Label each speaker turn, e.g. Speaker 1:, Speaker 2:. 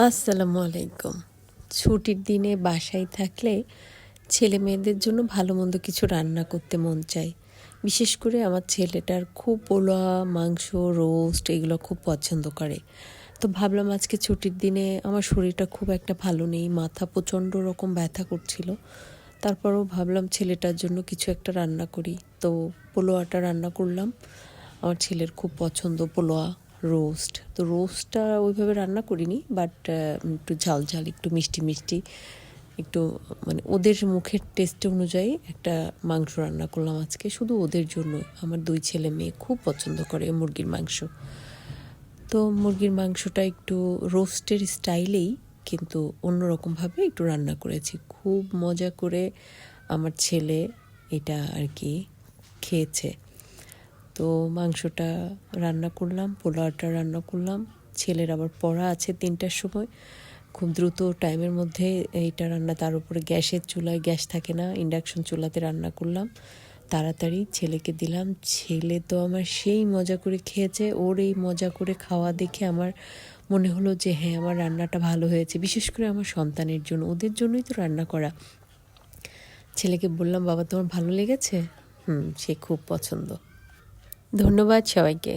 Speaker 1: আসসালামু আলাইকুম। ছুটির দিনে বাসায় থাকলে ছেলে মেয়েদের জন্য ভালো মন্দ কিছু রান্না করতে মন চায়। বিশেষ করে আমার ছেলেটার খুব পোলাও, মাংস, রোস্ট এগুলো খুব পছন্দ করে। তো ভাবলাম আজকে ছুটির দিনে আমার শরীরটা খুব একটা ভালো নেই, মাথা প্রচণ্ড রকম ব্যথা করছিল। তারপরেও ভাবলাম ছেলেটার জন্য কিছু একটা রান্না করি। তো পোলাওটা রান্না করলাম। আমার ছেলের খুব পছন্দ পোলাও, রোস্ট। তো রোস্টটা ওইভাবে রান্না করিনি, বাট একটু ঝাল ঝাল, একটু মিষ্টি মিষ্টি, একটু মানে ওদের মুখের টেস্ট অনুযায়ী একটা মাংস রান্না করলাম আজকে, শুধু ওদের জন্য। আমার দুই ছেলে মেয়ে খুব পছন্দ করে মুরগির মাংস। তো মুরগির মাংসটা একটু রোস্টের স্টাইলেই, কিন্তু অন্যরকমভাবে একটু রান্না করেছি। খুব মজা করে আমার ছেলে এটা আর কি খেয়েছে। তো মাংসটা রান্না করলাম, পোলাওটা রান্না করলাম। ছেলের আবার পড়া আছে 3টার সময়। খুব দ্রুত টাইমের মধ্যে এইটা রান্না, তার উপরে গ্যাসের চুলায় গ্যাস থাকে না, ইন্ডাকশন চুলাতে রান্না করলাম। তাড়াতাড়ি ছেলেকে দিলাম। ছেলে তো আমার সেই মজা করে খেয়েছে। ওর এই মজা করে খাওয়া দেখে আমার মনে হলো যে হ্যাঁ, আমার রান্নাটা ভালো হয়েছে। বিশেষ করে আমার সন্তানের জন্য, ওদের জন্যই তো রান্না করা। ছেলেকে বললাম, বাবা তোমার ভালো লেগেছে? সে খুব পছন্দ। ধন্যবাদ সবাইকে।